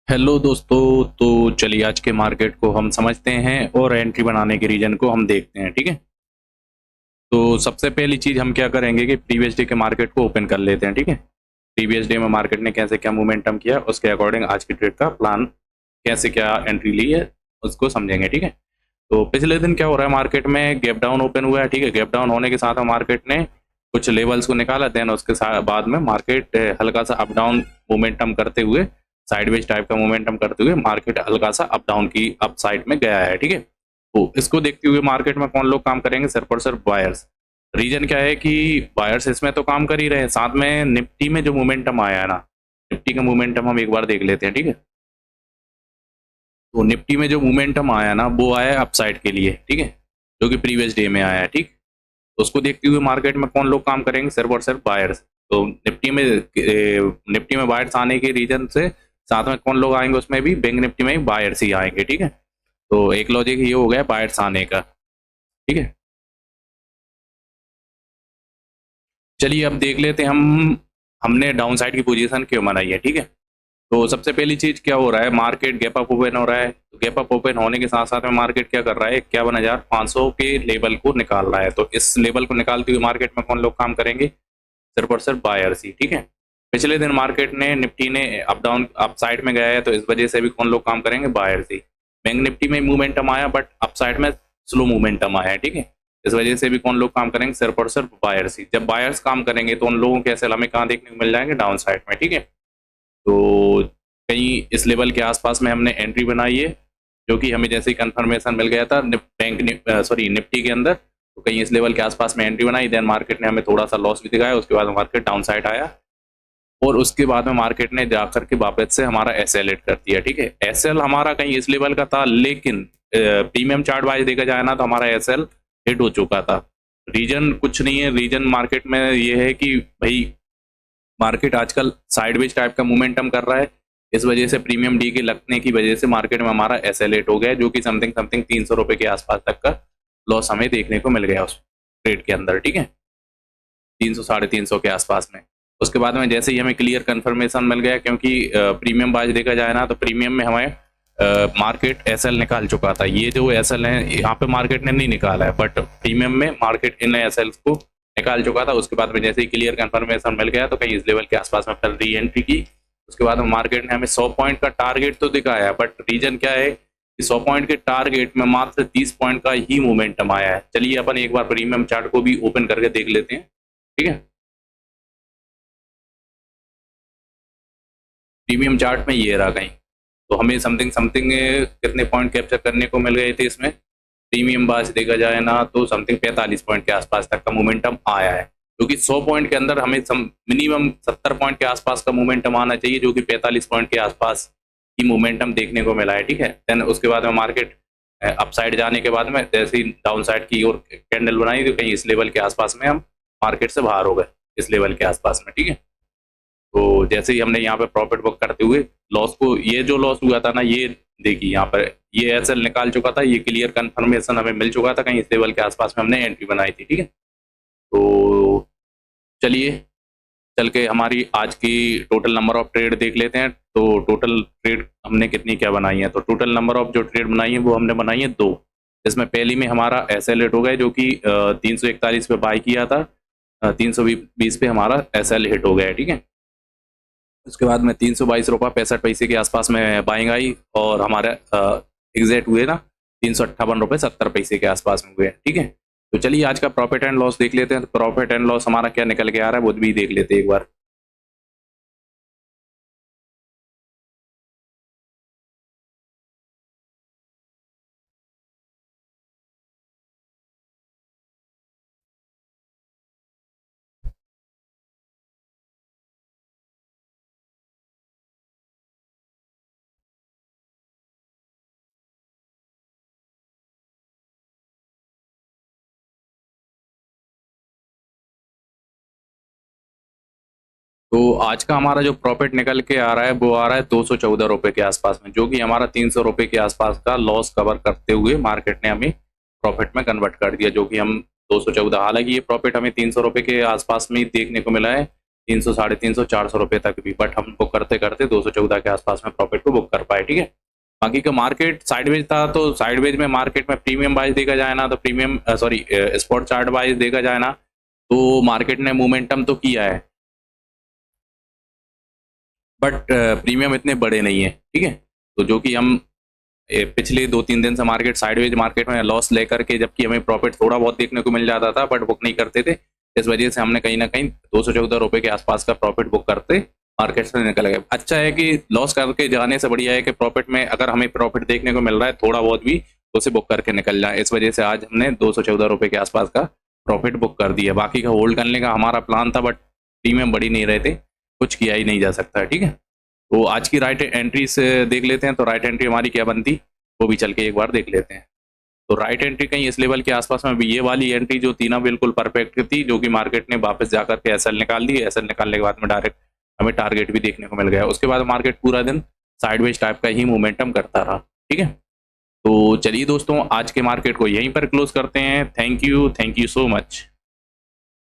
Hello दोस्तों। तो चलिए आज के मार्केट को हम समझते हैं और एंट्री बनाने के रीजन को हम देखते हैं। ठीक है। तो सबसे पहली चीज़ हम क्या करेंगे कि प्रीवियस डे के मार्केट को ओपन कर लेते हैं। ठीक है। प्रीवियस डे में मार्केट ने कैसे क्या मोमेंटम किया उसके अकॉर्डिंग आज की ट्रेड का प्लान कैसे क्या एंट्री ली है उसको समझेंगे। ठीक है। तो पिछले दिन क्या हो रहा है, मार्केट में गैप डाउन ओपन हुआ है। ठीक है। गैप डाउन होने के साथ में मार्केट ने कुछ लेवल्स को निकाला, देन उसके बाद में मार्केट हल्का सा अप डाउन मोमेंटम करते हुए, साइडवेज टाइप का मोमेंटम करते हुए मार्केट हल्का सा अप डाउन की अप साइड में गया है। ठीक है। तो इसको देखते हुए मार्केट में कौन लोग काम करेंगे? सिर्फ और सिर्फ बायर्स। रीजन क्या है कि बायर्स इसमें तो काम कर ही रहे हैं, साथ में निफ्टी में जो मोमेंटम आया है ना, निफ्टी का मोमेंटम हम एक बार देख लेते हैं। ठीक है। तो निफ्टी में जो मोमेंटम आया ना वो आया है अपसाइड के लिए। ठीक है। जो कि प्रीवियस डे में आया है। ठीक। तो उसको देखते हुए मार्केट में कौन लोग काम करेंगे? सिर्फ और सिर्फ बायर्स। तो निफ्टी में बायर्स आने के रीजन से साथ में कौन लोग आएंगे? उसमें भी बैंक निफ्टी में बायर्स ही आएंगे। ठीक है। तो एक लॉजिक ये हो गया बायर्स आने का। ठीक है। चलिए अब देख लेते हैं हमने डाउन साइड की पोजीशन क्यों बनाई है। ठीक है। तो सबसे पहली चीज क्या हो रहा है, मार्केट गैप अप ओपन हो रहा है। तो गैप अप ओपन होने के साथ साथ में मार्केट क्या कर रहा है, 51,500 के लेवल को निकाल रहा है। तो इस लेवल को निकालते हुए मार्केट में कौन लोग काम करेंगे? सिर्फ और सिर्फ बायर्स ही। ठीक है। पिछले दिन मार्केट ने निफ्टी ने अप डाउन अप साइड में गया है, तो इस वजह से भी कौन लोग काम करेंगे? बायर्स ही। बैंक निफ्टी में मूवमेंटम आया बट अप साइड में स्लो मूवमेंटम आया है। ठीक है। इस वजह से भी कौन लोग काम करेंगे? सिर्फ और सिर्फ बायर्स ही। जब बायर्स काम करेंगे तो उन लोगों के एसएल हमें कहाँ देखने को मिल जाएंगे? डाउन साइड में। ठीक है। तो कहीं इस लेवल के आसपास में हमने एंट्री बनाई है, जो कि हमें जैसे ही कंफर्मेशन मिल गया था निफ्टी के अंदर, तो कहीं इस लेवल के आसपास में एंट्री बनाई। देन मार्केट ने हमें थोड़ा सा लॉस भी दिखाया, उसके बाद मार्केट डाउन साइड आया और उसके बाद में मार्केट ने जाकर के वापस से हमारा एसएल हिट कर दिया। ठीक है। एसएल हमारा कहीं इस लेवल का था, लेकिन प्रीमियम चार्ट वाइज देखा जाए ना तो हमारा एसएल हिट हो चुका था। रीजन कुछ नहीं है, रीजन मार्केट में ये है कि भाई मार्केट आजकल साइडवेज टाइप का मोमेंटम कर रहा है। इस वजह से प्रीमियम डी के लगने की वजह से मार्केट में हमारा एसएलेट हो गया, जो कि समथिंग समथिंग 300 रुपए के आसपास तक का लॉस हमें देखने को मिल गया उस ट्रेड के अंदर। ठीक है। 300 350 के आसपास में। उसके बाद में जैसे ही हमें क्लियर कंफर्मेशन मिल गया, क्योंकि प्रीमियम बाज देखा जाए ना तो प्रीमियम में हमें मार्केट एसएल निकाल चुका था। ये जो एसएल है यहाँ पे मार्केट ने नहीं निकाला है, बट प्रीमियम में मार्केट इन एसएल को निकाल चुका था। उसके बाद में जैसे ही क्लियर कंफर्मेशन मिल गया तो कहीं इस लेवल के आसपास में फिर री एंट्री की। उसके बाद में मार्केट ने हमें 100 पॉइंट का टारगेट तो दिखाया, बट रीजन क्या है कि 100 पॉइंट के टारगेट में मात्र 30 पॉइंट का ही मोमेंटम आया है। चलिए अपन एक बार प्रीमियम चार्ट को भी ओपन करके देख लेते हैं। ठीक है। प्रीमियम चार्ट में ये रहा कहीं, तो हमें समथिंग समथिंग कितने पॉइंट कैप्चर करने को मिल गए थे इसमें? प्रीमियम बाज देखा जाए ना तो समथिंग 45 पॉइंट के आसपास तक का मोमेंटम आया है, क्योंकि 100 पॉइंट के अंदर हमें मिनिमम 70 पॉइंट के आसपास का मोमेंटम आना चाहिए, जो कि 45 पॉइंट के आसपास की मोमेंटम देखने को मिला है। ठीक है। देन उसके बाद में मार्केट अपसाइड जाने के बाद में जैसे ही डाउन साइड की ओर कैंडल बनाई तो कहीं इस लेवल के आसपास में हम मार्केट से बाहर हो गए, इस लेवल के आसपास में। ठीक है। तो जैसे ही हमने यहाँ पे प्रॉफिट बुक करते हुए लॉस को, ये जो लॉस हुआ था ना, ये देखिए यहाँ पर ये एसएल निकाल चुका था, ये क्लियर कंफर्मेशन हमें मिल चुका था, कहीं इस लेवल के आसपास में हमने एंट्री बनाई थी। ठीक है। तो चलिए चल के हमारी आज की टोटल नंबर ऑफ ट्रेड देख लेते हैं। तो टोटल ट्रेड हमने कितनी क्या बनाई है? तो टोटल नंबर ऑफ जो ट्रेड बनाई है वो हमने बनाई है 2। इसमें पहली में हमारा एसएल हिट हो गया, जो कि 341 पे बाई किया था, 320 पे हमारा एसएल हिट हो गया है। ठीक है। उसके बाद में 322 रुपये 65 पैसे के आसपास में बाइंग आई और हमारे एग्जैक्ट हुए ना 358 रुपये 70 पैसे के आसपास में हुए। ठीक है। तो चलिए आज का प्रॉफिट एंड लॉस देख लेते हैं। तो प्रॉफिट एंड लॉस हमारा क्या निकल के आ रहा है वो भी देख लेते हैं एक बार। तो आज का हमारा जो प्रॉफिट निकल के आ रहा है वो आ रहा है 214 रुपये के आसपास में, जो कि हमारा 300 रुपये के आसपास का लॉस कवर करते हुए मार्केट ने हमें प्रॉफिट में कन्वर्ट कर दिया, जो कि हम 214, हालांकि ये प्रॉफिट हमें 300 रुपये के आसपास में ही देखने को मिला है, 300, 350, 400 रुपये तक भी, बट हम बुक करते करते 214 के आसपास में प्रॉफिट को बुक कर पाए, ठीक है। बाकी का मार्केट साइडवेज था, तो साइडवेज में मार्केट में प्रीमियम वाइज देखा जाए ना, तो premium sorry spot chart wise देखा जाए ना, तो मार्केट ने मोमेंटम तो किया है, बट प्रीमियम इतने बड़े नहीं है, ठीक है। तो जो कि हम पिछले 2-3 दिन से मार्केट साइडवेज मार्केट में लॉस लेकर के, जबकि हमें प्रॉफिट थोड़ा बहुत देखने को मिल जाता था, बट बुक नहीं करते थे। इस वजह से हमने कहीं ना कहीं 214 रुपये के आसपास का प्रॉफिट बुक करते मार्केट से निकल गए। अच्छा है कि लॉस करके जाने से बढ़िया है कि प्रॉफिट में अगर हमें प्रॉफिट देखने को मिल रहा है थोड़ा बहुत भी, तो उसे बुक करके निकल जाए। इस वजह से आज हमने 214 रुपये के आसपास का प्रॉफिट बुक कर दिया। बाकी का होल्ड करने का हमारा प्लान था, बट प्रीमियम बढ़ ही नहीं रहे थे, कुछ किया ही नहीं जा सकता, ठीक है। तो आज की राइट एंट्री से देख लेते हैं। तो राइट एंट्री हमारी क्या बनती, वो भी चल के एक बार देख लेते हैं। तो राइट एंट्री कहीं इस लेवल के आसपास में भी, ये वाली एंट्री जो थी ना बिल्कुल परफेक्ट थी, जो कि मार्केट ने वापस जाकर के एसएल निकाल दी। एसएल निकालने के बाद में डायरेक्ट हमें टारगेट भी देखने को मिल गया। उसके बाद मार्केट पूरा दिन साइडवेज टाइप का ही मोमेंटम करता रहा, ठीक है। तो चलिए दोस्तों, आज के मार्केट को यहीं पर क्लोज करते हैं। Thank you so much.